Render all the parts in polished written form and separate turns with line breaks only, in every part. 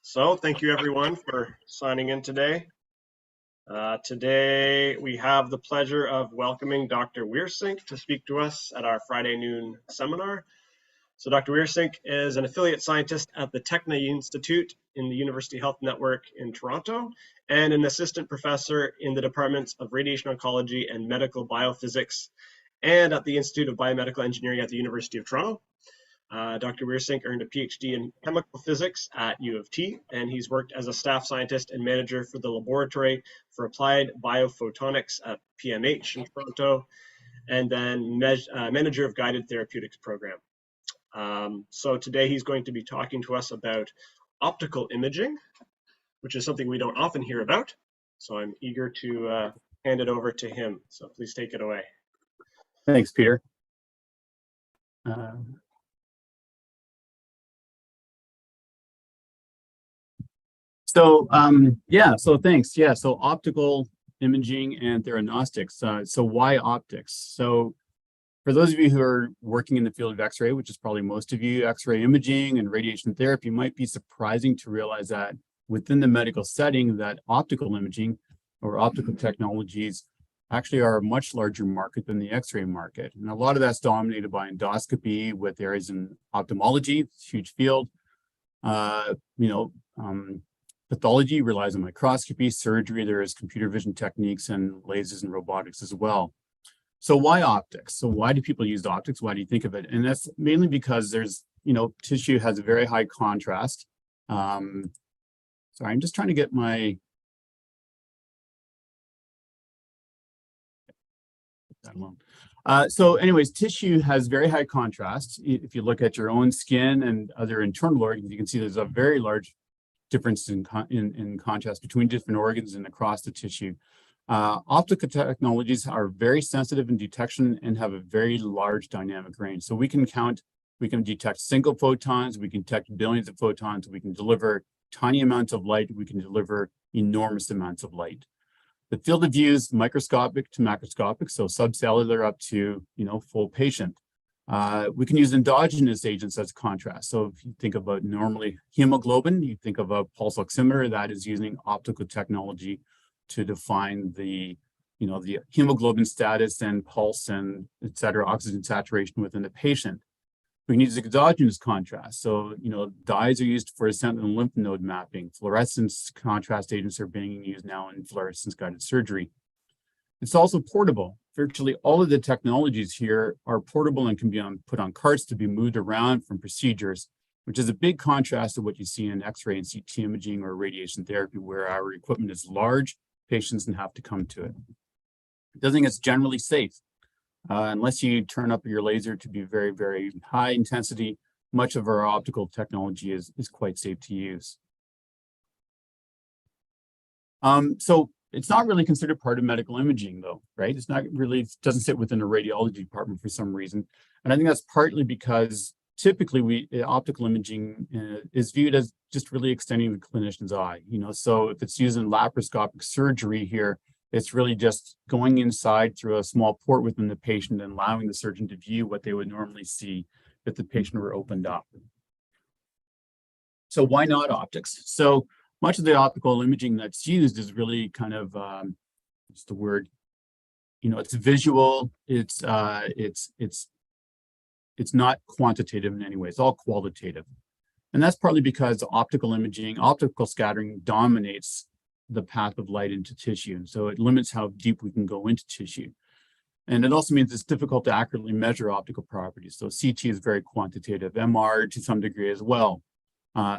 So thank you everyone for signing in today. Today we have the pleasure of welcoming Dr. Weersink to speak to us at our Friday noon seminar. So Dr. Weersink is an affiliate scientist at the Techna Institute in the University Health Network in Toronto and an assistant professor in the departments of radiation oncology and medical biophysics and at the Institute of Biomedical Engineering at the University of Toronto. Dr. Weersink earned a Ph.D. in chemical physics at U of T, and he's worked as a staff scientist and manager for the Laboratory for Applied Biophotonics at PMH in Toronto, and then manager of Guided Therapeutics Program. So today he's going to be talking to us about optical imaging, which is something we don't often hear about. So I'm eager to hand it over to him. So please take it away.
Thanks, Peter. So thanks. Yeah, so optical imaging and theranostics. So why optics? So for those of you who are working in the field of X-ray, which is probably most of you, X-ray imaging and radiation therapy might be surprising to realize that within the medical setting that optical imaging or optical technologies actually are a much larger market than the X-ray market. And a lot of that's dominated by endoscopy with areas in ophthalmology, it's a huge field. Pathology relies on microscopy, surgery, there is computer vision techniques and lasers and robotics as well. So why optics? So why do people use optics? Why do you think of it? And that's mainly because there's, tissue has a very high contrast. Sorry, I'm just trying to get my, that alone. So anyways, tissue has very high contrast. If you look at your own skin and other internal organs, you can see there's a very large difference in contrast between different organs and across the tissue. Optical technologies are very sensitive in detection and have a very large dynamic range. So we can detect single photons, we can detect billions of photons, we can deliver tiny amounts of light, we can deliver enormous amounts of light. The field of view is microscopic to macroscopic, so subcellular up to full patient. We can use endogenous agents as contrast. So if you think about normally hemoglobin, you think of a pulse oximeter that is using optical technology to define the hemoglobin status and pulse and et cetera, oxygen saturation within the patient. We can use exogenous contrast. So, dyes are used for sentinel lymph node mapping. Fluorescence contrast agents are being used now in fluorescence guided surgery. It's also portable. Virtually all of the technologies here are portable and can be put on carts to be moved around from procedures, which is a big contrast to what you see in X-ray and CT imaging or radiation therapy, where our equipment is large, patients have to come to it. The other thing is generally safe. Unless you turn up your laser to be very, very high intensity, much of our optical technology is quite safe to use. So it's not really considered part of medical imaging though, right? It's not really, it doesn't sit within a radiology department for some reason. And I think that's partly because typically optical imaging is viewed as just really extending the clinician's eye, so if it's used in laparoscopic surgery here, it's really just going inside through a small port within the patient and allowing the surgeon to view what they would normally see if the patient were opened up. So why not optics? So much of the optical imaging that's used is really kind of, what's the word? It's visual, it's not quantitative in any way, it's all qualitative. And that's partly because optical imaging, optical scattering dominates the path of light into tissue. And so it limits how deep we can go into tissue. And it also means it's difficult to accurately measure optical properties. So CT is very quantitative, MR to some degree as well.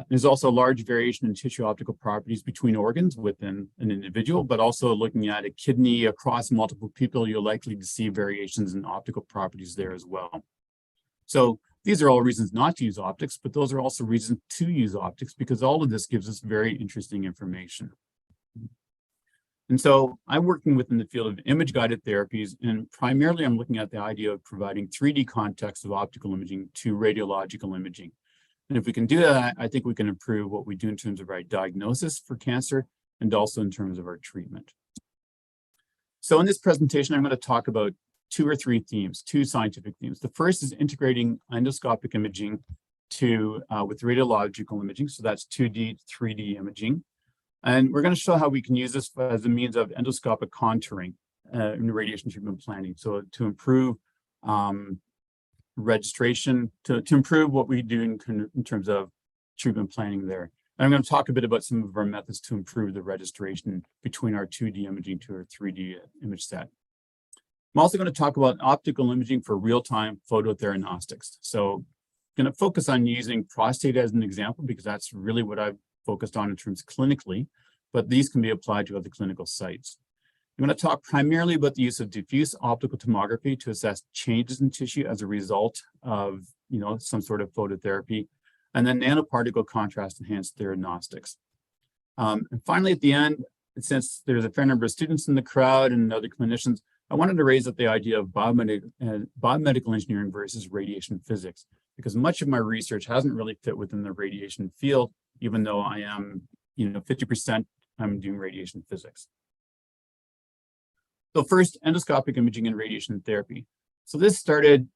There's also a large variation in tissue optical properties between organs within an individual, but also looking at a kidney across multiple people, you're likely to see variations in optical properties there as well. So these are all reasons not to use optics, but those are also reasons to use optics because all of this gives us very interesting information. And so I'm working within the field of image-guided therapies, and primarily I'm looking at the idea of providing 3D context of optical imaging to radiological imaging. And if we can do that, I think we can improve what we do in terms of our diagnosis for cancer and also in terms of our treatment. So in this presentation, I'm going to talk about two or three themes, two scientific themes. The first is integrating endoscopic imaging with radiological imaging. So that's 2D, 3D imaging. And we're going to show how we can use this as a means of endoscopic contouring in radiation treatment planning. So to improve registration, to improve what we do in terms of treatment planning there. And I'm going to talk a bit about some of our methods to improve the registration between our 2D imaging to our 3D image set. I'm also going to talk about optical imaging for real-time phototheranostics. So I'm going to focus on using prostate as an example because that's really what I've focused on in terms clinically, but these can be applied to other clinical sites. I'm going to talk primarily about the use of diffuse optical tomography to assess changes in tissue as a result of, some sort of phototherapy, and then nanoparticle contrast enhanced theranostics. And finally, at the end, since there's a fair number of students in the crowd and other clinicians, I wanted to raise up the idea of biomedical engineering versus radiation physics, because much of my research hasn't really fit within the radiation field, even though I am, 50% I'm doing radiation physics. So first, endoscopic imaging and radiation therapy. So this started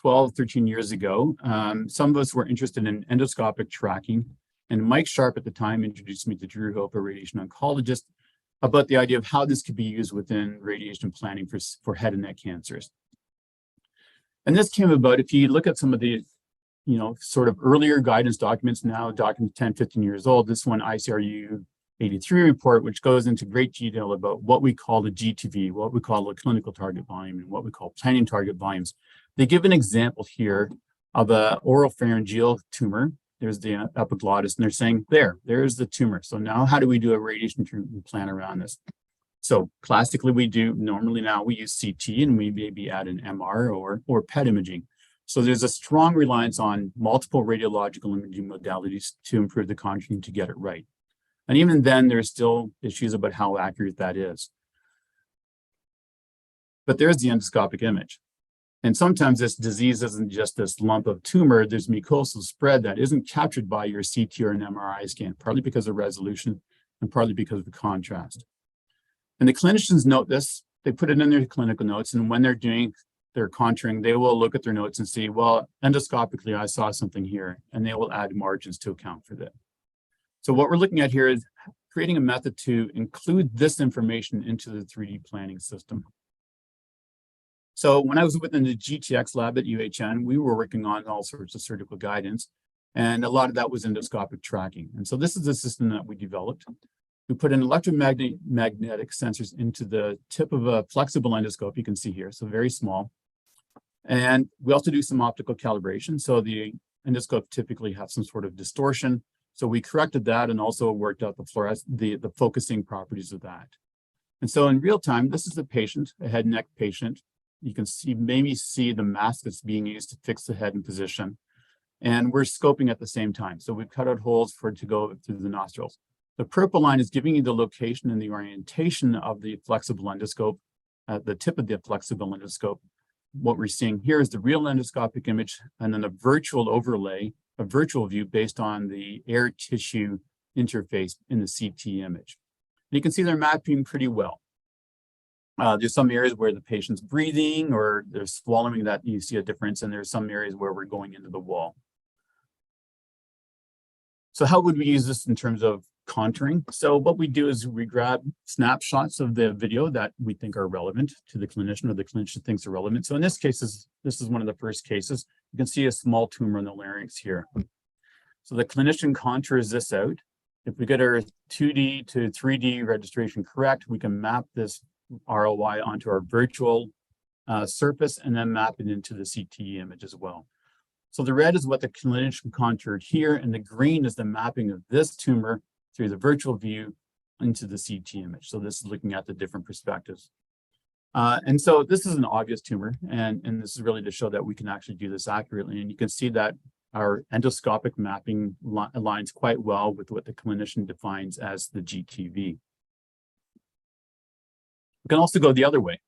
12, 13 years ago. Some of us were interested in endoscopic tracking, and Mike Sharp at the time introduced me to Drew Hope, a radiation oncologist, about the idea of how this could be used within radiation planning for head and neck cancers. And this came about, if you look at some of the, sort of earlier guidance documents, now documents 10, 15 years old, this one ICRU 83 report, which goes into great detail about what we call the GTV, what we call a clinical target volume, and what we call planning target volumes. They give an example here of a oropharyngeal tumor. There's the epiglottis, and they're saying, there's the tumor. So now how do we do a radiation treatment plan around this? So classically, normally now we use CT, and we maybe add an MR or PET imaging. So there's a strong reliance on multiple radiological imaging modalities to improve the contouring to get it right. And even then, there's still issues about how accurate that is. But there's the endoscopic image. And sometimes this disease isn't just this lump of tumor, there's mucosal spread that isn't captured by your CT or an MRI scan, partly because of resolution and partly because of the contrast. And the clinicians note this, they put it in their clinical notes, and when they're doing their contouring, they will look at their notes and see, well, endoscopically, I saw something here, and they will add margins to account for that. So what we're looking at here is creating a method to include this information into the 3D planning system. So when I was within the GTX lab at UHN, we were working on all sorts of surgical guidance, and a lot of that was endoscopic tracking. And so this is the system that we developed. We put in electromagnetic sensors into the tip of a flexible endoscope, you can see here, so very small. And we also do some optical calibration. So the endoscope typically has some sort of distortion. So we corrected that and also worked out the focusing properties of that. And so in real time, this is a patient, a head and neck patient. You can maybe see the mask that's being used to fix the head in position. And we're scoping at the same time. So we've cut out holes for it to go through the nostrils. The purple line is giving you the location and the orientation of the flexible endoscope at the tip of the flexible endoscope. What we're seeing here is the real endoscopic image and then a virtual overlay, a virtual view based on the air tissue interface in the CT image. And you can see they're mapping pretty well. There's some areas where the patient's breathing or they're swallowing that you see a difference, and there's some areas where we're going into the wall. So how would we use this in terms of contouring? So what we do is we grab snapshots of the video that we think are relevant to the clinician or the clinician thinks are relevant. So in this case, this is one of the first cases. You can see a small tumor in the larynx here. So the clinician contours this out. If we get our 2D to 3D registration correct, we can map this ROI onto our virtual surface and then map it into the CT image as well. So the red is what the clinician contoured here, and the green is the mapping of this tumor through the virtual view into the CT image. So this is looking at the different perspectives. And so this is an obvious tumor, and this is really to show that we can actually do this accurately. And you can see that our endoscopic mapping aligns quite well with what the clinician defines as the GTV. We can also go the other way.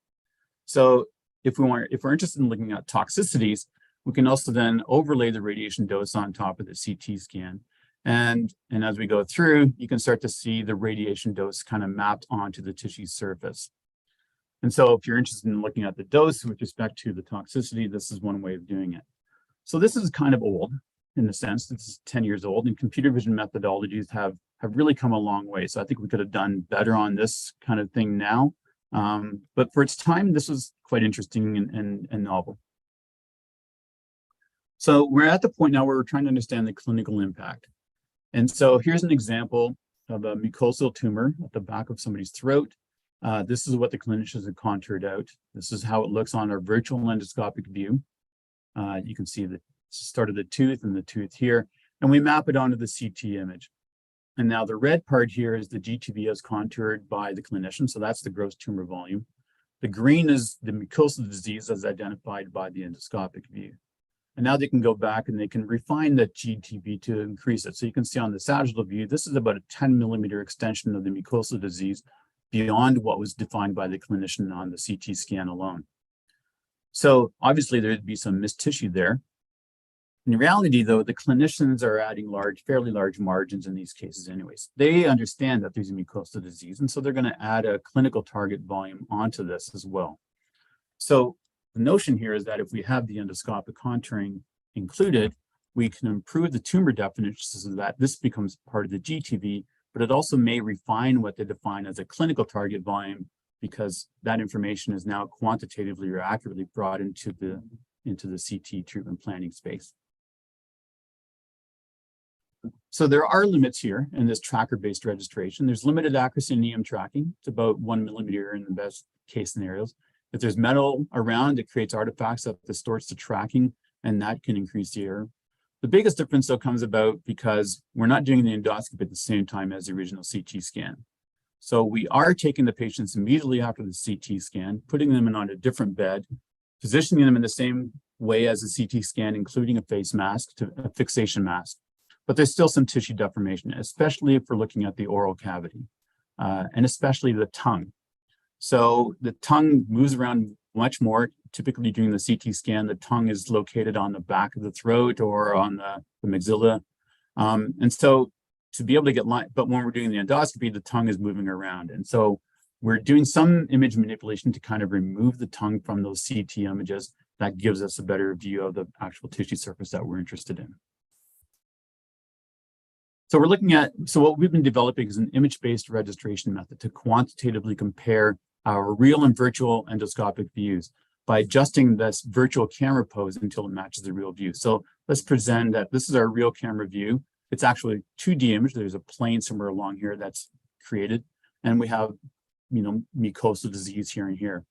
So if we're interested in looking at toxicities, we can also then overlay the radiation dose on top of the CT scan. And as we go through, you can start to see the radiation dose kind of mapped onto the tissue surface. And so if you're interested in looking at the dose with respect to the toxicity, this is one way of doing it. So this is kind of old in a sense. This is 10 years old, and computer vision methodologies have really come a long way. So I think we could have done better on this kind of thing now. But for its time, this was quite interesting and novel. So we're at the point now where we're trying to understand the clinical impact. And so here's an example of a mucosal tumor at the back of somebody's throat. This is what the clinicians have contoured out. This is how it looks on our virtual endoscopic view. You can see the start of the tooth and the tooth here, and we map it onto the CT image. And now the red part here is the GTV as contoured by the clinician, so that's the gross tumor volume. The green is the mucosal disease as identified by the endoscopic view. And now they can go back and they can refine that GTV to increase it. So you can see on the sagittal view, this is about a 10 millimeter extension of the mucosal disease beyond what was defined by the clinician on the CT scan alone. So obviously there'd be some missed tissue there. In reality, though, the clinicians are adding fairly large margins in these cases anyways. They understand that there's a mucosal disease, and so they're going to add a clinical target volume onto this as well. So the notion here is that if we have the endoscopic contouring included, we can improve the tumor definition so that this becomes part of the GTV, but it also may refine what they define as a clinical target volume, because that information is now quantitatively or accurately brought into the CT treatment planning space. So there are limits here in this tracker-based registration. There's limited accuracy in EM tracking. It's about 1 millimeter in the best case scenarios. If there's metal around, it creates artifacts that distorts the tracking, and that can increase the error. The biggest difference, though, comes about because we're not doing the endoscopy at the same time as the original CT scan. So we are taking the patients immediately after the CT scan, putting them on a different bed, positioning them in the same way as a CT scan, including a face mask, a fixation mask. But there's still some tissue deformation, especially if we're looking at the oral cavity, and especially the tongue. So the tongue moves around much more. Typically during the CT scan, the tongue is located on the back of the throat or on the maxilla. And so to be able to get but when we're doing the endoscopy, the tongue is moving around. And so we're doing some image manipulation to kind of remove the tongue from those CT images. That gives us a better view of the actual tissue surface that we're interested in. So we're looking at, so what we've been developing is an image-based registration method to quantitatively compare our real and virtual endoscopic views by adjusting this virtual camera pose until it matches the real view. So let's present that this is our real camera view. It's actually a 2D image. There's a plane somewhere along here that's created, and we have, mucosal disease here and here.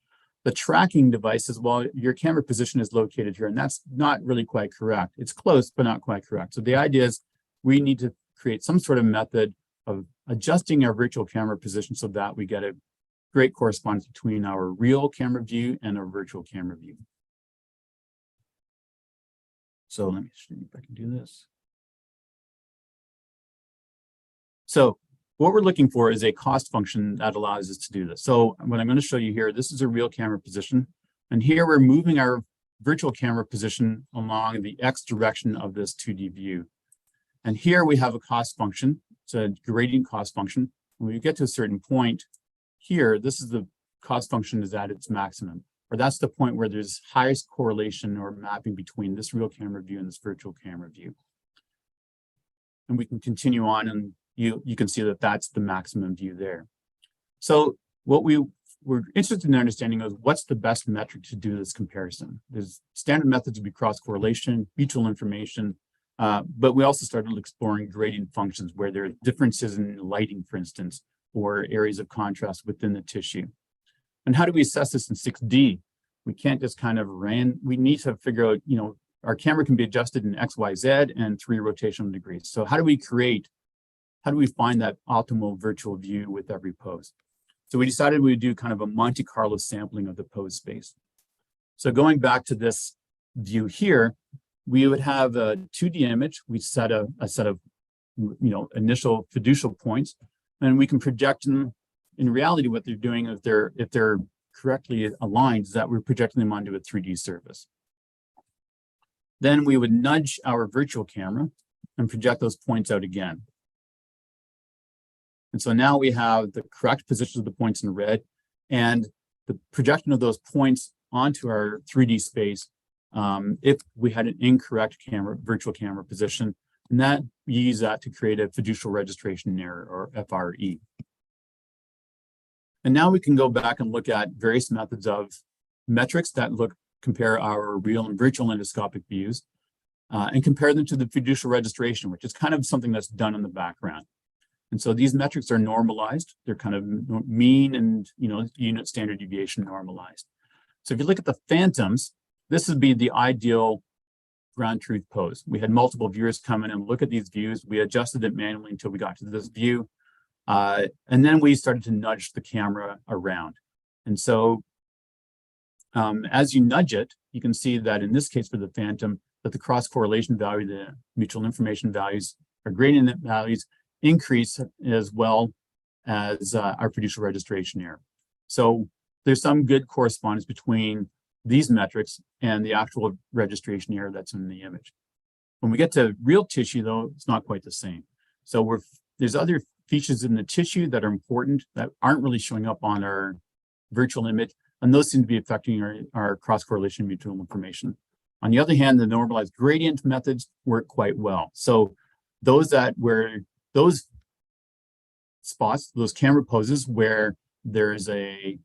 The tracking device is, well, your camera position is located here, and that's not really quite correct. It's close, but not quite correct. So the idea is we need to create some sort of method of adjusting our virtual camera position so that we get a great correspondence between our real camera view and our virtual camera view. So let me see if I can do this. So what we're looking for is a cost function that allows us to do this. So what I'm going to show you here, this is a real camera position. And here we're moving our virtual camera position along the X direction of this 2D view. And here we have a cost function. It's a gradient cost function. When we get to a certain point here, this is the cost function is at its maximum, or that's the point where there's highest correlation or mapping between this real camera view and this virtual camera view. And we can continue on, and you can see that that's the maximum view there. So what we're interested in understanding is what's the best metric to do this comparison. There's standard methods would be cross-correlation, mutual information, but we also started exploring gradient functions where there are differences in lighting, for instance, or areas of contrast within the tissue. And how do we assess this in 6D? We can't just kind of we need to figure out, our camera can be adjusted in X, Y, Z and 3 rotational degrees. So how do we find that optimal virtual view with every pose? So we decided we would do kind of a Monte Carlo sampling of the pose space. So going back to this view here, we would have a 2D image. We set a set of, initial fiducial points, and we can project them. In reality, what they're doing, if they're correctly aligned, is that we're projecting them onto a 3D surface. Then we would nudge our virtual camera and project those points out again. And so now we have the correct positions of the points in red, and the projection of those points onto our 3D space if we had an incorrect virtual camera position, and that we use that to create a fiducial registration error, or FRE. And now we can go back and look at various methods of metrics that compare our real and virtual endoscopic views, and compare them to the fiducial registration, which is kind of something that's done in the background. And so these metrics are normalized. They're kind of mean and unit standard deviation normalized. So if you look at the phantoms, this would be the ideal ground truth pose. We had multiple viewers come in and look at these views. We adjusted it manually until we got to this view. And then we started to nudge the camera around. And so as you nudge it, you can see that in this case for the phantom, that the cross correlation value, the mutual information values, or gradient values increase as well as our fiducial registration error. So there's some good correspondence between these metrics and the actual registration error that's in the image. When we get to real tissue, though, it's not quite the same. So there's other features in the tissue that are important that aren't really showing up on our virtual image, and those seem to be affecting our cross-correlation mutual information. On the other hand, the normalized gradient methods work quite well. So those spots, those camera poses where there's a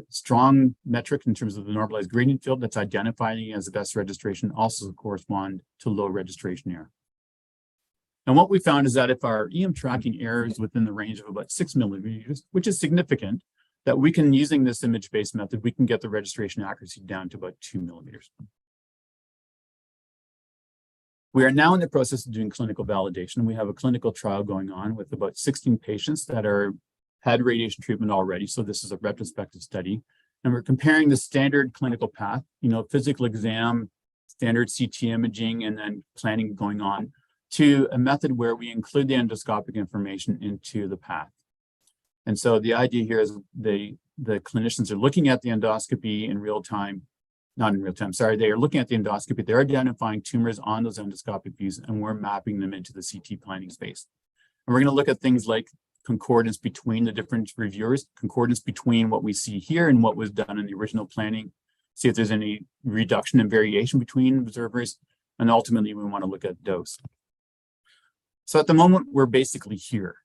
strong metric in terms of the normalized gradient field that's identifying as the best registration also correspond to low registration error. And what we found is that if our EM tracking error is within the range of about 6 millimeters, which is significant, that we can, using this image-based method, we can get the registration accuracy down to about 2 millimeters. We are now in the process of doing clinical validation. We have a clinical trial going on with about 16 patients that had radiation treatment already. So this is a retrospective study. And we're comparing the standard clinical path, physical exam, standard CT imaging, and then planning going on, to a method where we include the endoscopic information into the path. And so the idea here is the clinicians are looking at the endoscopy in real time, not in real time, sorry, they are looking at the endoscopy, they're identifying tumors on those endoscopic views, and we're mapping them into the CT planning space. And we're going to look at things like concordance between the different reviewers, concordance between what we see here and what was done in the original planning, see if there's any reduction in variation between observers, and ultimately we want to look at dose. So at the moment, we're basically here.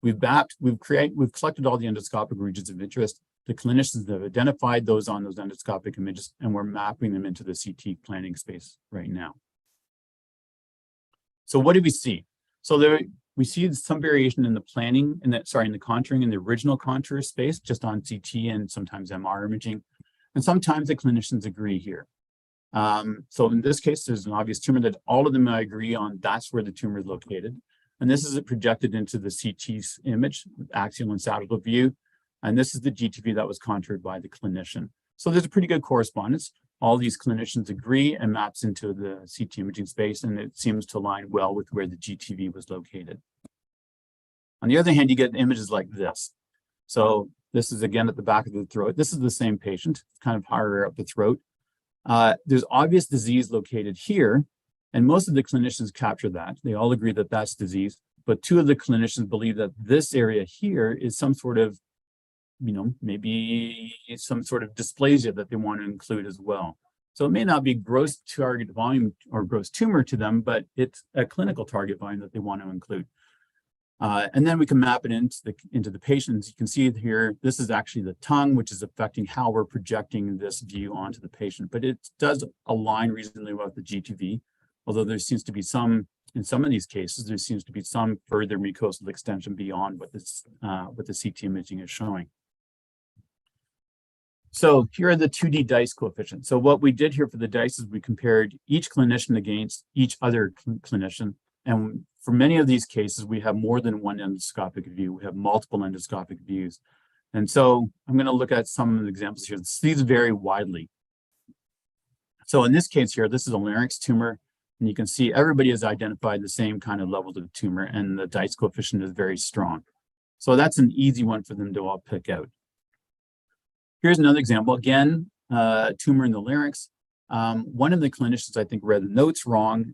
We've collected all the endoscopic regions of interest. The clinicians have identified those on those endoscopic images, and we're mapping them into the CT planning space right now. So what do we see? So we see some variation in the planning, in the contouring in the original contour space, just on CT and sometimes MR imaging. And sometimes the clinicians agree here. So in this case, there's an obvious tumor that all of them agree on, that's where the tumor is located. And this is projected into the CT image, axial and sagittal view. And this is the GTV that was contoured by the clinician. So there's a pretty good correspondence. All these clinicians agree and maps into the CT imaging space, and it seems to align well with where the GTV was located. On the other hand, you get images like this. So this is again at the back of the throat. This is the same patient, kind of higher up the throat. There's obvious disease located here, and most of the clinicians capture that. They all agree that that's disease, but two of the clinicians believe that this area here is some sort of, maybe some sort of dysplasia that they want to include as well. So it may not be gross target volume or gross tumor to them, but it's a clinical target volume that they want to include. And then we can map it into the patients. You can see here, this is actually the tongue, which is affecting how we're projecting this view onto the patient. But it does align reasonably well with the GTV, although there seems to be in some of these cases, there seems to be some further mucosal extension beyond what the CT imaging is showing. So here are the 2D dice coefficients. So what we did here for the dice is we compared each clinician against each other clinician. And for many of these cases, we have more than one endoscopic view. We have multiple endoscopic views. And so I'm going to look at some of the examples here. These vary widely. So in this case here, this is a larynx tumor. And you can see everybody has identified the same kind of level of the tumor, and the dice coefficient is very strong. So that's an easy one for them to all pick out. Here's another example. Again, tumor in the larynx. One of the clinicians, I think, read the notes wrong,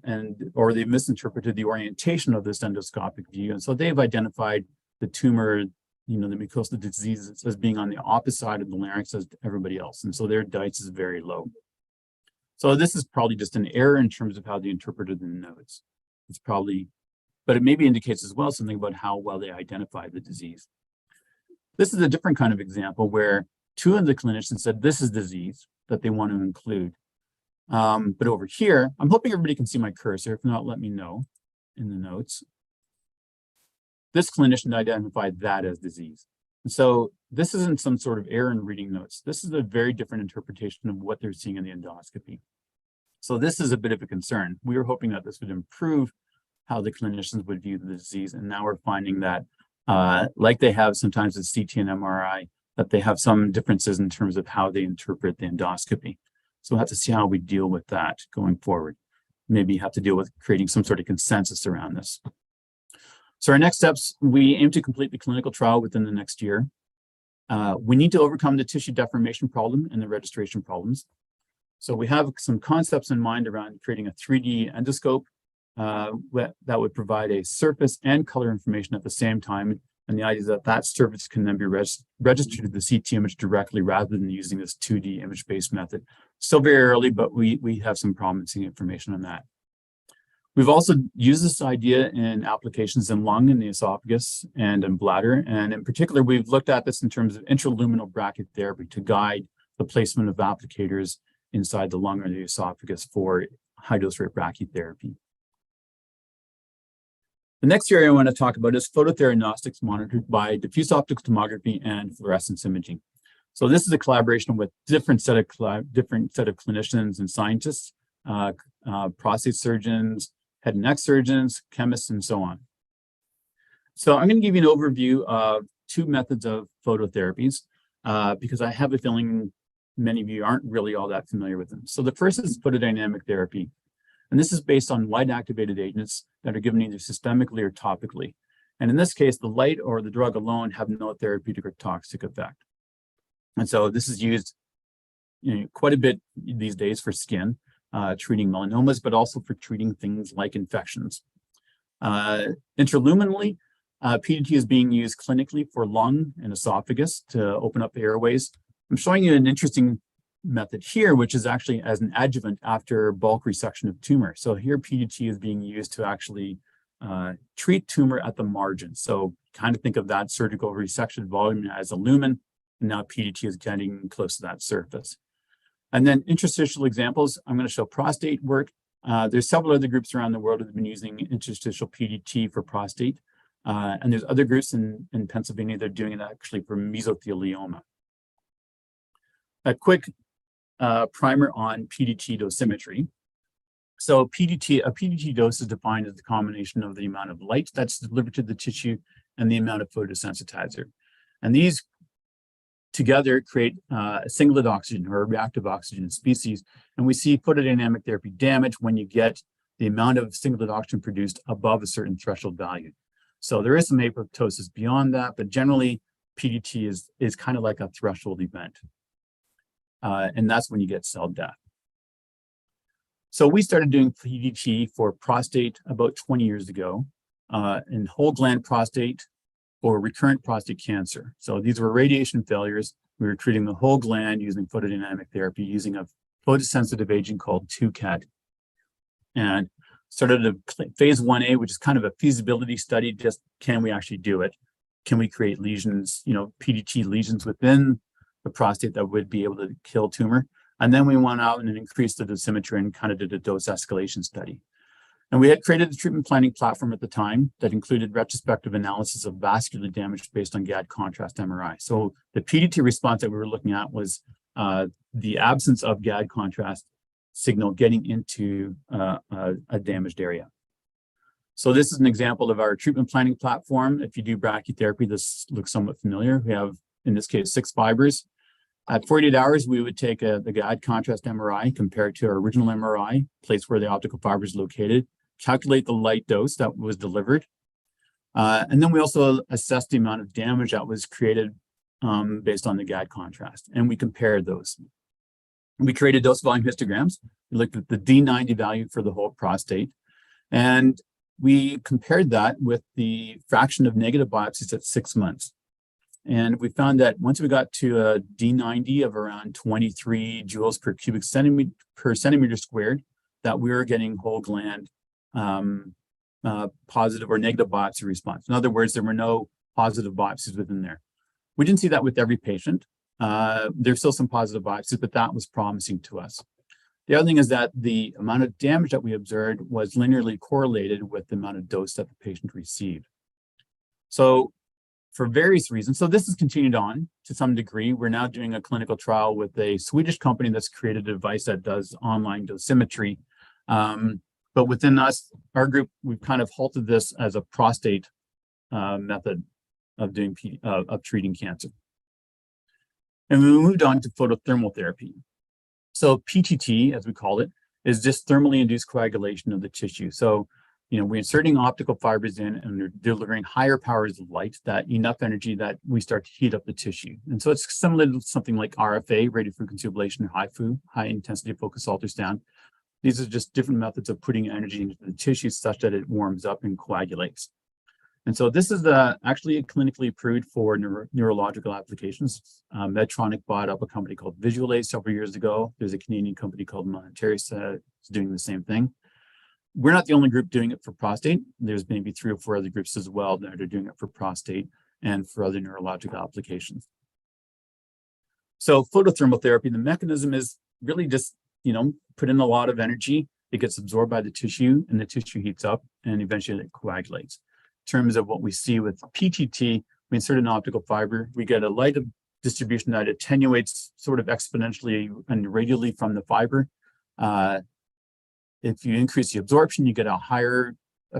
or they misinterpreted the orientation of this endoscopic view. And so they've identified the tumor, the mucosal disease, as being on the opposite side of the larynx as everybody else. And so their dice is very low. So this is probably just an error in terms of how they interpreted the notes. It's probably, but it maybe indicates as well something about how well they identify the disease. This is a different kind of example where two of the clinicians said this is disease that they want to include. But over here, I'm hoping everybody can see my cursor. If not, let me know in the notes. This clinician identified that as disease. And so this isn't some sort of error in reading notes. This is a very different interpretation of what they're seeing in the endoscopy. So this is a bit of a concern. We were hoping that this would improve how the clinicians would view the disease. And now we're finding that, like they have sometimes with CT and MRI, that they have some differences in terms of how they interpret the endoscopy. So we'll have to see how we deal with that going forward. Maybe have to deal with creating some sort of consensus around this. So our next steps, we aim to complete the clinical trial within the next year. We need to overcome the tissue deformation problem and the registration problems. So we have some concepts in mind around creating a 3D endoscope that would provide a surface and color information at the same time. And the idea is that that surface can then be registered to the CT image directly rather than using this 2D image-based method. Still very early, but we have some promising information on that. We've also used this idea in applications in lung, in the esophagus, and in bladder. And in particular, we've looked at this in terms of intraluminal brachytherapy to guide the placement of applicators inside the lung or the esophagus for high-dose rate brachytherapy. The next area I want to talk about is phototheranostics monitored by diffuse optical tomography and fluorescence imaging. So this is a collaboration with different set of clinicians and scientists, prostate surgeons, head and neck surgeons, chemists, and so on. So I'm going to give you an overview of two methods of phototherapies because I have a feeling many of you aren't really all that familiar with them. So the first is photodynamic therapy. And this is based on light activated agents that are given either systemically or topically. And in this case, the light or the drug alone have no therapeutic or toxic effect. And so this is used quite a bit these days for skin, treating melanomas, but also for treating things like infections. Intraluminally, PDT is being used clinically for lung and esophagus to open up the airways. I'm showing you an interesting method here, which is actually as an adjuvant after bulk resection of tumor. So here PDT is being used to actually treat tumor at the margin. So kind of think of that surgical resection volume as a lumen, and now PDT is getting close to that surface. And then interstitial examples, I'm going to show prostate work. There's several other groups around the world that have been using interstitial PDT for prostate. And there's other groups in Pennsylvania that are doing it actually for mesothelioma. A quick primer on PDT dosimetry. So a PDT dose is defined as the combination of the amount of light that's delivered to the tissue and the amount of photosensitizer. And these together create a singlet oxygen or a reactive oxygen species. And we see photodynamic therapy damage when you get the amount of singlet oxygen produced above a certain threshold value. So there is some apoptosis beyond that, but generally PDT is kind of like a threshold event. And that's when you get cell death. So we started doing PDT for prostate about 20 years ago, in whole gland prostate or recurrent prostate cancer. So these were radiation failures. We were treating the whole gland using photodynamic therapy using a photosensitive agent called 2CAT. And started a phase 1A, which is kind of a feasibility study. Just can we actually do it? Can we create lesions, PDT lesions within the prostate that would be able to kill tumor? And then we went out and increased the dosimetry and kind of did a dose escalation study. And we had created a treatment planning platform at the time that included retrospective analysis of vascular damage based on GAD contrast MRI. So the PDT response that we were looking at was the absence of GAD contrast signal getting into a damaged area. So this is an example of our treatment planning platform. If you do brachytherapy, this looks somewhat familiar. We have, in this case, 6 fibers. At 48 hours, we would take the GAD contrast MRI compared to our original MRI, place where the optical fiber is located, calculate the light dose that was delivered. And then we also assessed the amount of damage that was created based on the GAD contrast. And we compared those. We created dose volume histograms. We looked at the D90 value for the whole prostate. And we compared that with the fraction of negative biopsies at 6 months. And we found that once we got to a D90 of around 23 joules per cubic centimeter squared, that we were getting whole gland positive or negative biopsy response. In other words, there were no positive biopsies within there. We didn't see that with every patient. There's still some positive biopsies, but that was promising to us. The other thing is that the amount of damage that we observed was linearly correlated with the amount of dose that the patient received. So for various reasons, so this has continued on to some degree. We're now doing a clinical trial with a Swedish company that's created a device that does online dosimetry. But within us, our group, we've kind of halted this as a prostate method of treating cancer. And we moved on to photothermal therapy. So PTT, as we call it, is just thermally induced coagulation of the tissue. So, we're inserting optical fibers in and they're delivering higher powers of light, that enough energy that we start to heat up the tissue. And so it's similar to something like RFA, radiofrequency ablation, or HIFU, high intensity focused ultrasound. These are just different methods of putting energy into the tissue such that it warms up and coagulates. And so this is actually clinically approved for neurological applications. Medtronic bought up a company called Visualize several years ago. There's a Canadian company called Monetaris that's doing the same thing. We're not the only group doing it for prostate. There's maybe 3 or 4 other groups as well that are doing it for prostate and for other neurological applications. So photothermal therapy, the mechanism is really just, put in a lot of energy. It gets absorbed by the tissue and the tissue heats up and eventually it coagulates. In terms of what we see with PTT, we insert an optical fiber. We get a light distribution that attenuates sort of exponentially and radially from the fiber. If you increase the absorption, you get a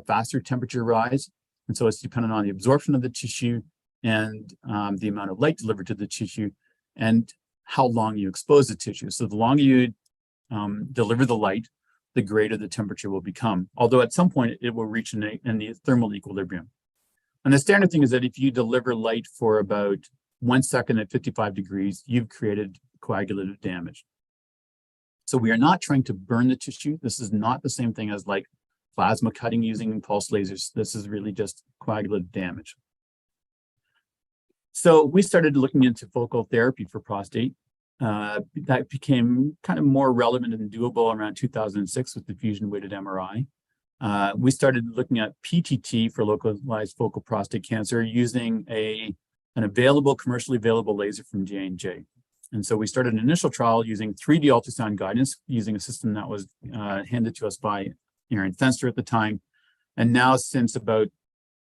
faster temperature rise. And so it's dependent on the absorption of the tissue and the amount of light delivered to the tissue and how long you expose the tissue. So the longer you deliver the light, the greater the temperature will become. Although at some point it will reach in the thermal equilibrium. And the standard thing is that if you deliver light for about 1 second at 55 degrees, you've created coagulative damage. So we are not trying to burn the tissue. This is not the same thing as like plasma cutting using pulse lasers. This is really just coagulative damage. So we started looking into focal therapy for prostate. That became kind of more relevant and doable around 2006 with diffusion-weighted MRI. We started looking at PTT for localized focal prostate cancer using an commercially available laser from J&J. And so we started an initial trial using 3D ultrasound guidance, using a system that was handed to us by Aaron Fenster at the time. And now since about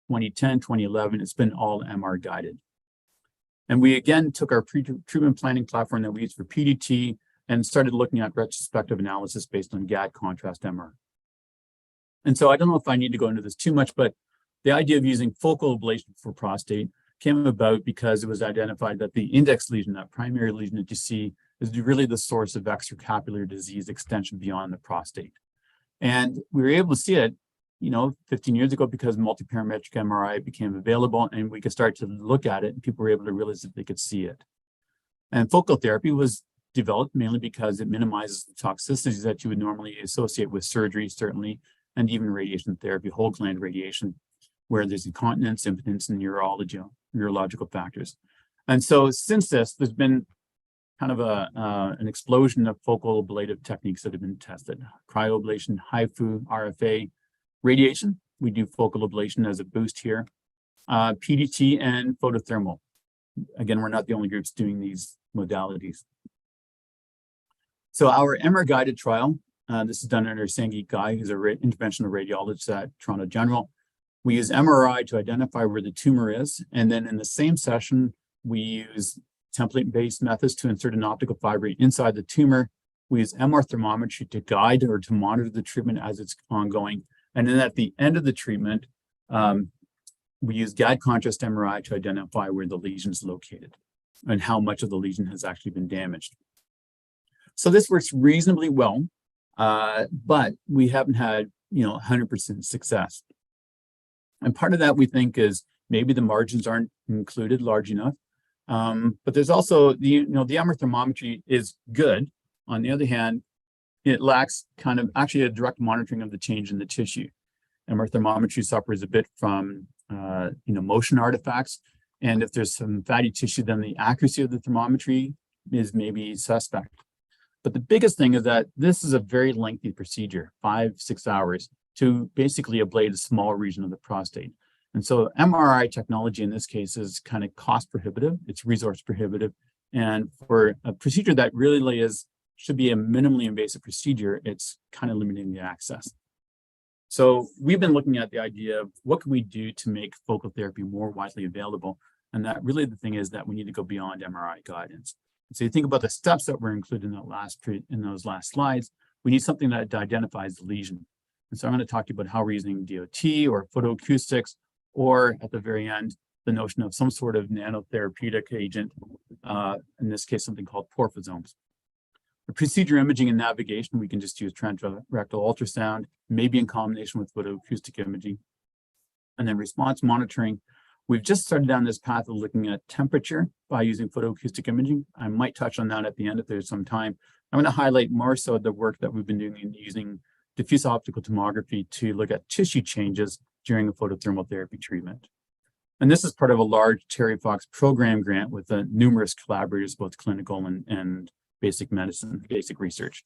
2010, 2011, it's been all MR guided. And we again took our pre-treatment planning platform that we use for PDT and started looking at retrospective analysis based on GAD contrast MR. And so I don't know if I need to go into this too much, but the idea of using focal ablation for prostate came about because it was identified that the index lesion, that primary lesion that you see, is really the source of extracapillary disease extension beyond the prostate. And we were able to see it, 15 years ago because multiparametric MRI became available and we could start to look at it and people were able to realize that they could see it. And focal therapy was developed mainly because it minimizes the toxicities that you would normally associate with surgery, certainly, and even radiation therapy, whole gland radiation, where there's incontinence, impotence, and neurological factors. And so since this, there's been kind of an explosion of focal ablative techniques that have been tested. Cryoablation, HIFU, RFA, radiation. We do focal ablation as a boost here. PDT and photothermal. Again, we're not the only groups doing these modalities. So our MR-guided trial, this is done under Sangeet Ghai, who's an interventional radiologist at Toronto General. We use MRI to identify where the tumor is. And then in the same session, we use template-based methods to insert an optical fiber inside the tumor. We use MR thermometry to guide or to monitor the treatment as it's ongoing. And then at the end of the treatment, we use GAD contrast MRI to identify where the lesion is located and how much of the lesion has actually been damaged. So this works reasonably well, but we haven't had 100% success. And part of that we think is maybe the margins aren't included large enough. But there's also the MR thermometry is good. On the other hand, it lacks kind of actually a direct monitoring of the change in the tissue. MR thermometry suffers a bit from motion artifacts, And if there's some fatty tissue, then the accuracy of the thermometry is maybe suspect. But the biggest thing is that this is a very lengthy procedure, 5-6 hours, to basically ablate a small region of the prostate. And so MRI technology in this case is kind of cost prohibitive, it's resource prohibitive. And for a procedure that really should be a minimally invasive procedure, it's kind of limiting the access. So we've been looking at the idea of what can we do to make focal therapy more widely available. And that really the thing is that we need to go beyond MRI guidance. So you think about the steps that were included in those last slides, we need something that identifies the lesion. And so I'm going to talk to you about how we're using DOT or photoacoustics, or at the very end, the notion of some sort of nanotherapeutic agent, in this case, something called porphosomes. For procedure imaging and navigation, we can just use transrectal ultrasound, maybe in combination with photoacoustic imaging. And then response monitoring, we've just started down this path of looking at temperature by using photoacoustic imaging. I might touch on that at the end if there's some time. I'm going to highlight more so the work that we've been doing in using diffuse optical tomography to look at tissue changes during a photothermal therapy treatment. And this is part of a large Terry Fox program grant with numerous collaborators, both clinical and basic medicine, basic research.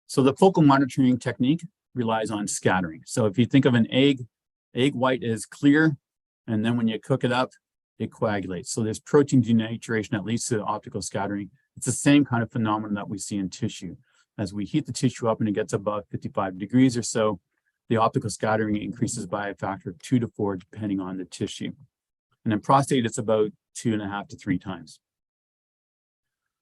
So the focal monitoring technique relies on scattering. So if you think of an egg white is clear, and then when you cook it up, it coagulates. So there's protein denaturation that leads to optical scattering. It's the same kind of phenomenon that we see in tissue. As we heat the tissue up and it gets above 55 degrees or so, the optical scattering increases by a factor of 2 to 4, depending on the tissue. And in prostate, it's about 2.5 to 3 times.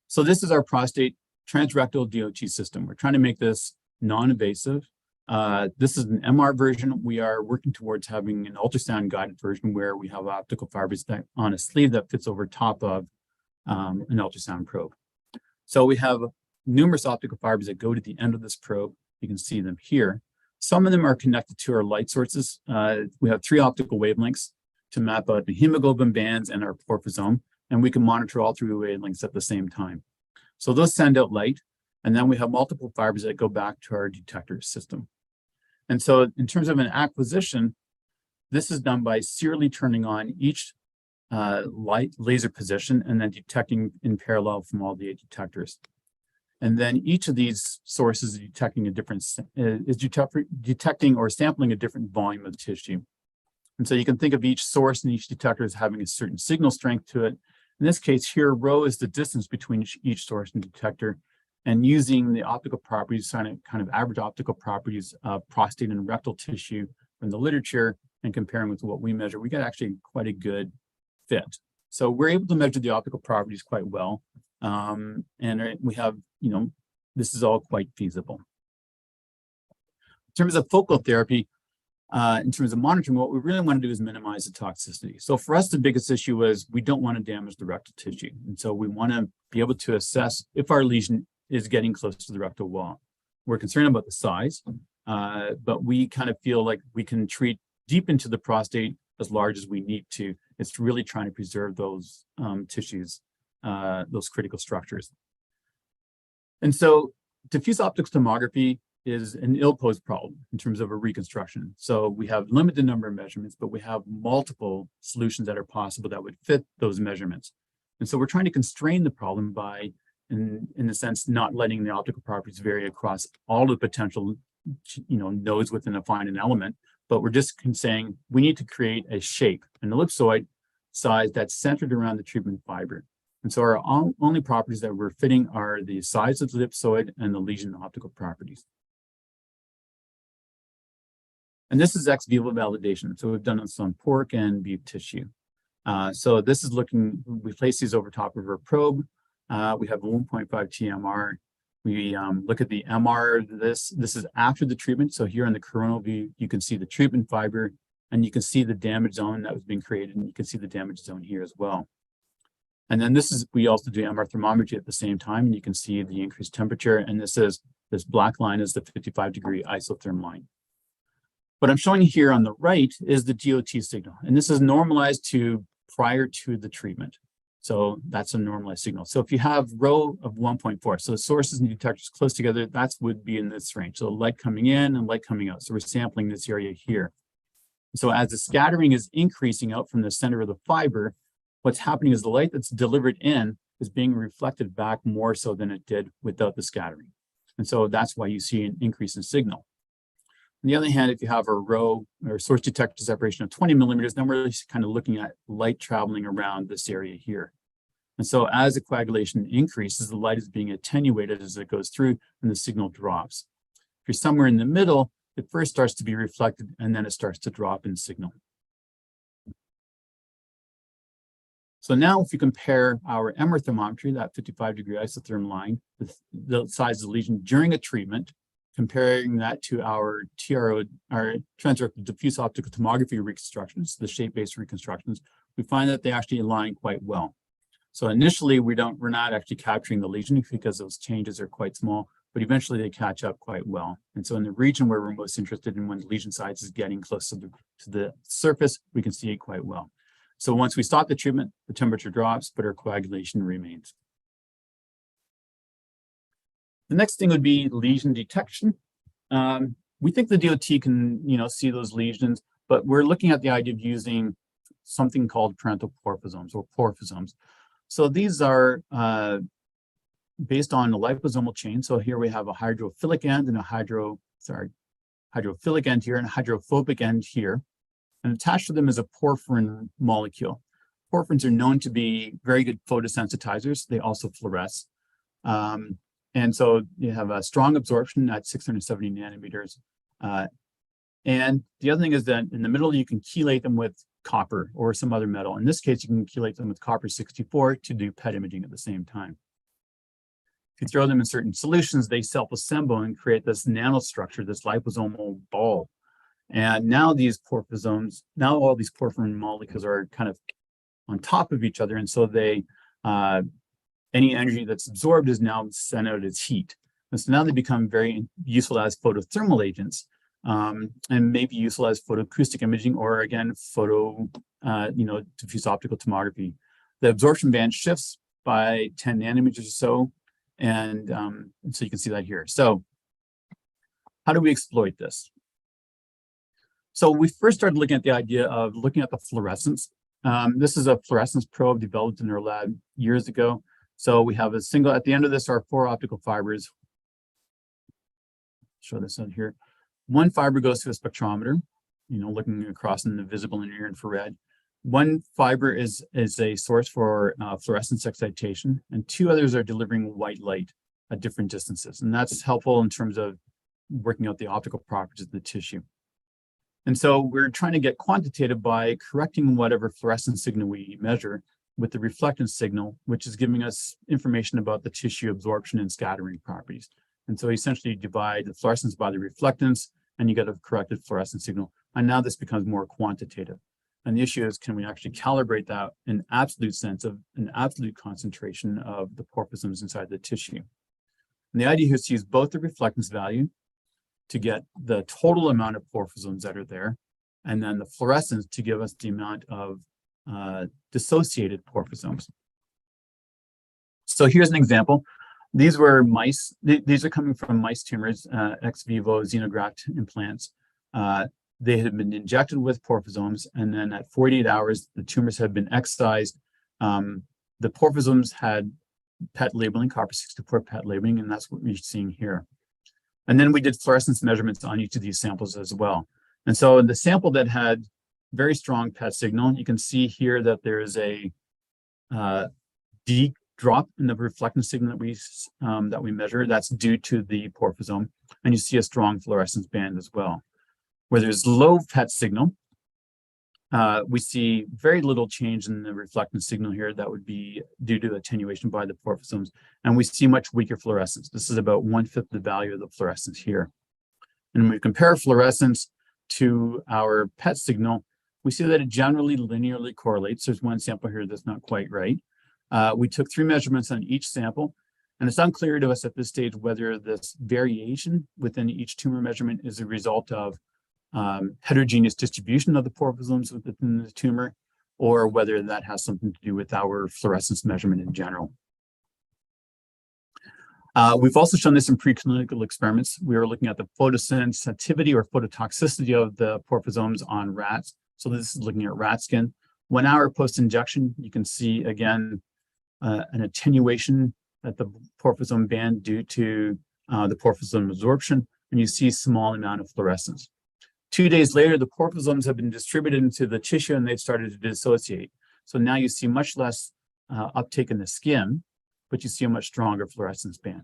So this is our prostate transrectal DOT system. We're trying to make this non-invasive. This is an MR version. We are working towards having an ultrasound guided version where we have optical fibers on a sleeve that fits over top of an ultrasound probe. So we have numerous optical fibers that go to the end of this probe. You can see them here. Some of them are connected to our light sources. We have 3 optical wavelengths to map out the hemoglobin bands and our porphosome, and we can monitor all 3 wavelengths at the same time. So those send out light, and then we have multiple fibers that go back to our detector system. And so in terms of an acquisition, this is done by serially turning on each light laser position and then detecting in parallel from all the 8 detectors. And then each of these sources is detecting a different, detecting or sampling a different volume of tissue. And so you can think of each source and each detector as having a certain signal strength to it. In this case here, rho is the distance between each source and detector. And using the optical properties, kind of average optical properties of prostate and rectal tissue from the literature and comparing with what we measure, we get actually quite a good fit. So we're able to measure the optical properties quite well. And we have, this is all quite feasible. In terms of focal therapy, in terms of monitoring, what we really want to do is minimize the toxicity. So for us, the biggest issue is we don't want to damage the rectal tissue. And so we want to be able to assess if our lesion is getting close to the rectal wall. We're concerned about the size, but we kind of feel like we can treat deep into the prostate as large as we need to. It's really trying to preserve those tissues, those critical structures. And so diffuse optical tomography is an ill-posed problem in terms of a reconstruction. So we have limited number of measurements, but we have multiple solutions that are possible that would fit those measurements. And so we're trying to constrain the problem by, in a sense, not letting the optical properties vary across all the potential, nodes within a finite element, but we're just saying we need to create a shape, an ellipsoid size that's centered around the treatment fiber. And so our only properties that we're fitting are the size of the ellipsoid and the lesion optical properties. And this is ex vivo validation. So we've done this on pork and beef tissue. So this is looking, we place these over top of our probe. We have a 1.5 TMR. We look at the MR. This is after the treatment. So here in the coronal view, you can see the treatment fiber and you can see the damage zone that was being created. And you can see the damage zone here as well. And then we also do MR thermometry at the same time. And you can see the increased temperature. And this black line is the 55-degree isotherm line. What I'm showing you here on the right is the DOT signal. And this is normalized to prior to the treatment. So that's a normalized signal. So if you have rho of 1.4, so the sources and detectors close together, that would be in this range. So light coming in and light coming out. So we're sampling this area here. So as the scattering is increasing out from the center of the fiber, what's happening is the light that's delivered in is being reflected back more so than it did without the scattering. And so that's why you see an increase in signal. On the other hand, if you have a row or source detector separation of 20 millimeters, then we're kind of looking at light traveling around this area here. And so as the coagulation increases, the light is being attenuated as it goes through and the signal drops. If you're somewhere in the middle, it first starts to be reflected and then it starts to drop in signal. So now if you compare our MR thermometry, that 55-degree isotherm line, with the size of the lesion during a treatment, comparing that to our TRO, our transrectal diffuse optical tomography reconstructions, the shape-based reconstructions, we find that they actually align quite well. So initially, we're not actually capturing the lesion because those changes are quite small, but eventually they catch up quite well. And so in the region where we're most interested in, when the lesion size is getting close to the surface, we can see it quite well. So once we stop the treatment, the temperature drops, but our coagulation remains. The next thing would be lesion detection. We think the DOT can, see those lesions, but we're looking at the idea of using something called parental porphysomes or porphysomes. So these are based on a liposomal chain. So here we have a hydrophilic end and a hydrophilic end here and a hydrophobic end here. And attached to them is a porphyrin molecule. Porphyrins are known to be very good photosensitizers. They also fluoresce. And so you have a strong absorption at 670 nanometers. And the other thing is that in the middle, you can chelate them with copper or some other metal. In this case, you can chelate them with copper 64 to do PET imaging at the same time. If you throw them in certain solutions, they self-assemble and create this nanostructure, this liposomal ball. And now these porphysomes, all these porphyrin molecules are kind of on top of each other. And so they, any energy that's absorbed is now sent out as heat. And so now they become very useful as photothermal agents, and maybe useful as photoacoustic imaging or again, diffuse optical tomography. The absorption band shifts by 10 nanometers or so. And so you can see that here. So how do we exploit this? So we first started looking at the idea of looking at the fluorescence. This is a fluorescence probe developed in our lab years ago. So we have a single, at the end of this are 4 optical fibers. Show this out here. One fiber goes to a spectrometer, looking across in the visible and near infrared. One fiber is a source for fluorescence excitation, and 2 others are delivering white light at different distances. And that's helpful in terms of working out the optical properties of the tissue. And so we're trying to get quantitative by correcting whatever fluorescence signal we measure with the reflectance signal, which is giving us information about the tissue absorption and scattering properties. And so essentially you divide the fluorescence by the reflectance and you get a corrected fluorescence signal. And now this becomes more quantitative. And the issue is, can we actually calibrate that in absolute sense of an absolute concentration of the porphysomes inside the tissue? And the idea here is to use both the reflectance value to get the total amount of porphysomes that are there, and then the fluorescence to give us the amount of dissociated porphysomes. So here's an example. These were mice. These are coming from mice tumors, ex vivo xenograft implants. They had been injected with porphysomes, and then at 48 hours, the tumors had been excised. The porphysomes had PET labeling, copper 64 PET labeling, and that's what we're seeing here. And then we did fluorescence measurements on each of these samples as well. And so in the sample that had very strong PET signal, you can see here that there is a D drop in the reflectance signal that we measure. That's due to the porphysome. And you see a strong fluorescence band as well. Where there's low PET signal, we see very little change in the reflectance signal here. That would be due to attenuation by the porphysomes. And we see much weaker fluorescence. This is about 1/5 the value of the fluorescence here. And when we compare fluorescence to our PET signal, we see that it generally linearly correlates. There's one sample here that's not quite right. We took 3 measurements on each sample, and it's unclear to us at this stage whether this variation within each tumor measurement is a result of heterogeneous distribution of the porphysomes within the tumor, or whether that has something to do with our fluorescence measurement in general. We've also shown this in preclinical experiments. We were looking at the photosensitivity or phototoxicity of the porphysomes on rats. So this is looking at rat skin. 1 hour post-injection, you can see again an attenuation at the porphosome band due to the porphosome absorption, and you see a small amount of fluorescence. 2 days later, the porphosomes have been distributed into the tissue and they've started to dissociate. So now you see much less uptake in the skin, but you see a much stronger fluorescence band.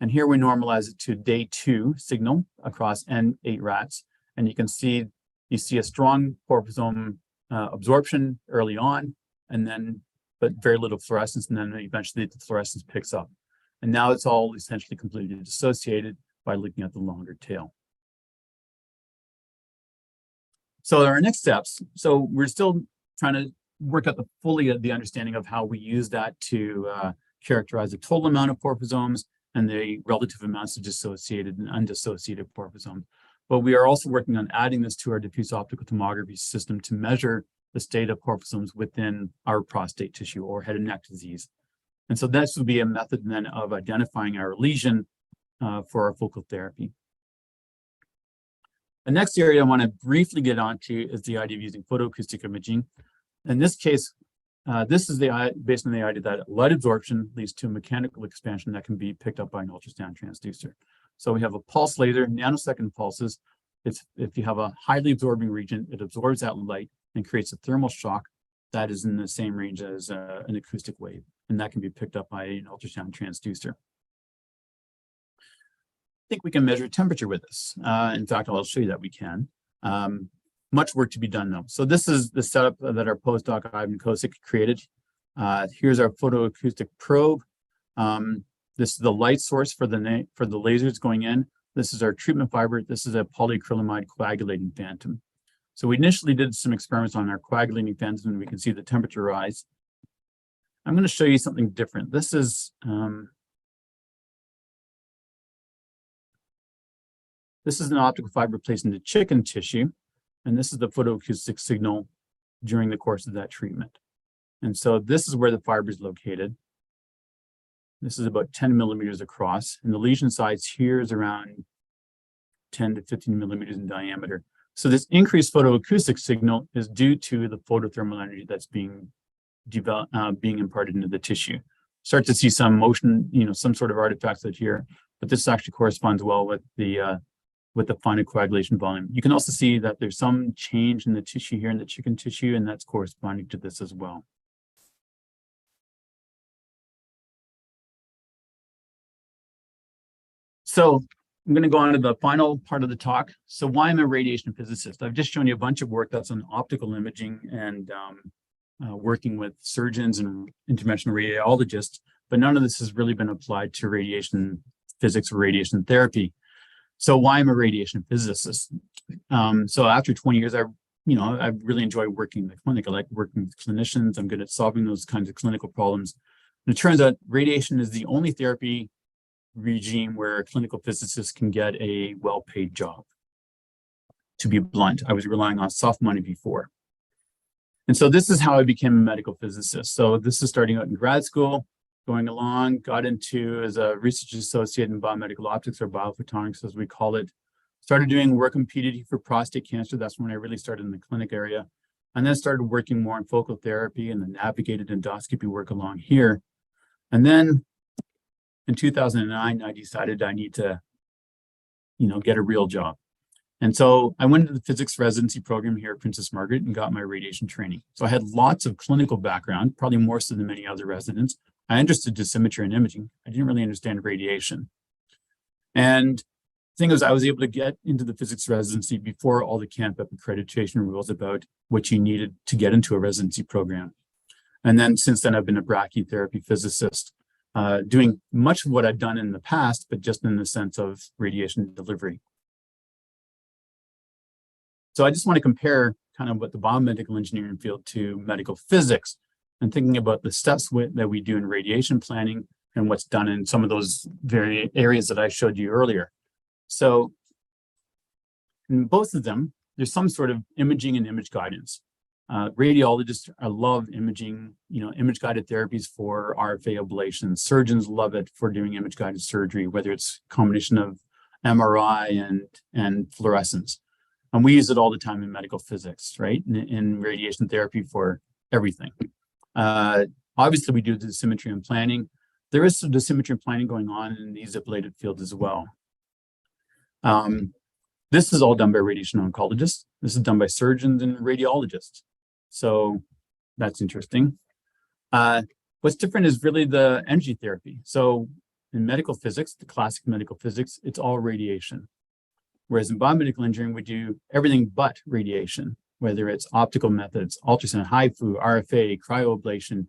And here we normalize it to day 2 signal across N8 rats, and you can see you see a strong porphosome absorption early on, and then but very little fluorescence, and then eventually the fluorescence picks up. And now it's all essentially completely dissociated by looking at the longer tail. So our next steps, so we're still trying to work out the understanding of how we use that to characterize the total amount of porphosomes and the relative amounts of dissociated and undissociated porphosomes. But we are also working on adding this to our diffuse optical tomography system to measure the state of porphosomes within our prostate tissue or head and neck disease. And so this would be a method then of identifying our lesion for our focal therapy. The next area I want to briefly get onto is the idea of using photoacoustic imaging. In this case, this is based on the idea that light absorption leads to mechanical expansion that can be picked up by an ultrasound transducer. So we have a pulse laser, nanosecond pulses. If you have a highly absorbing region, it absorbs that light and creates a thermal shock that is in the same range as an acoustic wave, and that can be picked up by an ultrasound transducer. I think we can measure temperature with this. In fact, I'll show you that we can. Much work to be done though. So this is the setup that our postdoc Ivan Kosick created. Here's our photoacoustic probe. This is the light source for the lasers going in. This is our treatment fiber. This is a polyacrylamide coagulating phantom. So we initially did some experiments on our coagulating phantom, and we can see the temperature rise. I'm going to show you something different. This is an optical fiber placed into chicken tissue, and this is the photoacoustic signal during the course of that treatment. And so this is where the fiber is located. This is about 10 millimeters across, and the lesion size here is around 10 to 15 millimeters in diameter. So this increased photoacoustic signal is due to the photothermal energy that's being imparted into the tissue. Start to see some motion, some sort of artifacts out here, but this actually corresponds well with the final coagulation volume. You can also see that there's some change in the tissue here in the chicken tissue, and that's corresponding to this as well. So I'm going to go on to the final part of the talk. So why am I a radiation physicist? I've just shown you a bunch of work that's on optical imaging and working with surgeons and interventional radiologists, but none of this has really been applied to radiation physics or radiation therapy. So why am I a radiation physicist? So after 20 years, I really enjoy working in the clinic. I like working with clinicians. I'm good at solving those kinds of clinical problems. And it turns out radiation is the only therapy regime where a clinical physicist can get a well-paid job. To be blunt, I was relying on soft money before. And so this is how I became a medical physicist. So this is starting out in grad school, going along, got into as a research associate in biomedical optics or biophotonics, as we call it. Started doing work in PhD for prostate cancer. That's when I really started in the clinic area. And then started working more in focal therapy and the navigated endoscopy work along here. And then in 2009, I decided I need to, get a real job. And so I went to the physics residency program here at Princess Margaret and got my radiation training. So I had lots of clinical background, probably more so than many other residents. I understood dosimetry and imaging. I didn't really understand radiation. And the thing was, I was able to get into the physics residency before all the CANPEP accreditation rules about what you needed to get into a residency program. And then since then, I've been a brachytherapy physicist, doing much of what I've done in the past, but just in the sense of radiation delivery. So I just want to compare kind of what the biomedical engineering field to medical physics and thinking about the steps that we do in radiation planning and what's done in some of those very areas that I showed you earlier. So in both of them, there's some sort of imaging and image guidance. Radiologists love imaging, image-guided therapies for RFA ablation. Surgeons love it for doing image-guided surgery, whether it's a combination of MRI and fluorescence. And we use it all the time in medical physics, right? In radiation therapy for everything. Obviously, we do the dosimetry and planning. There is some dosimetry and planning going on in these ablative fields as well. This is all done by radiation oncologists. This is done by surgeons and radiologists. So that's interesting. What's different is really the energy therapy. So in medical physics, the classic medical physics, it's all radiation. Whereas in biomedical engineering, we do everything but radiation, whether it's optical methods, ultrasound, HIFU, RFA, cryoablation,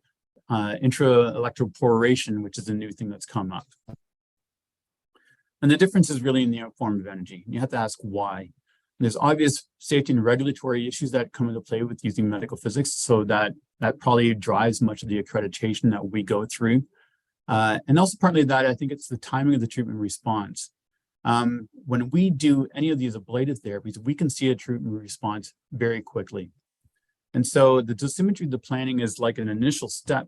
intra-electroporation, which is a new thing that's come up. And the difference is really in the form of energy. You have to ask why. There's obvious safety and regulatory issues that come into play with using medical physics, so that probably drives much of the accreditation that we go through. And also partly that, I think it's the timing of the treatment response. When we do any of these ablative therapies, we can see a treatment response very quickly. And so the dosimetry, the planning is like an initial step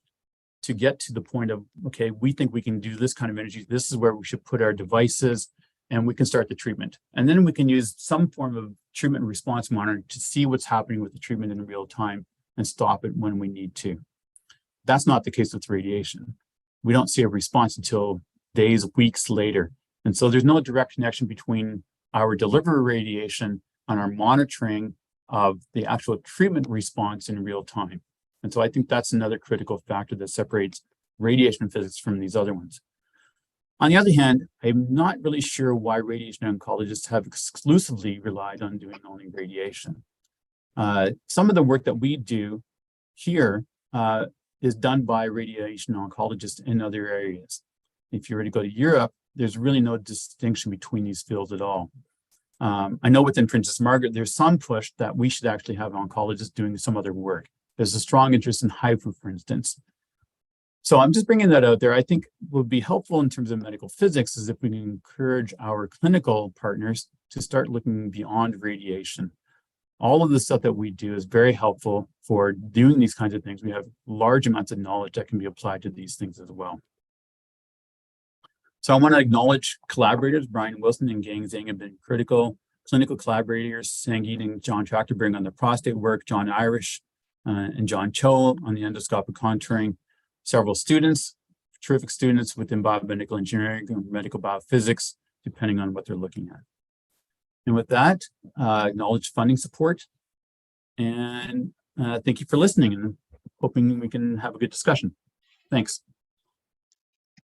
to get to the point of, okay, we think we can do this kind of energy. This is where we should put our devices and we can start the treatment. And then we can use some form of treatment response monitoring to see what's happening with the treatment in real time and stop it when we need to. That's not the case with radiation. We don't see a response until days, weeks later. And so there's no direct connection between our delivery radiation and our monitoring of the actual treatment response in real time. And so I think that's another critical factor that separates radiation physics from these other ones. On the other hand, I'm not really sure why radiation oncologists have exclusively relied on doing only radiation. Some of the work that we do here is done by radiation oncologists in other areas. If you were to go to Europe, there's really no distinction between these fields at all. I know within Princess Margaret, there's some push that we should actually have oncologists doing some other work. There's a strong interest in HIFU, for instance. So I'm just bringing that out there. I think would be helpful in terms of medical physics is if we can encourage our clinical partners to start looking beyond radiation. All of the stuff that we do is very helpful for doing these kinds of things. We have large amounts of knowledge that can be applied to these things as well. So I want to acknowledge collaborators. Brian Wilson and Gang Zhang have been critical. Clinical collaborators, Sangeet and John Trachterberg on the prostate work, John Irish and John Cho on the endoscopic contouring. Several students, terrific students within biomedical engineering and medical biophysics, depending on what they're looking at. And with that, acknowledge funding support. And thank you for listening and hoping we can have a good discussion. Thanks.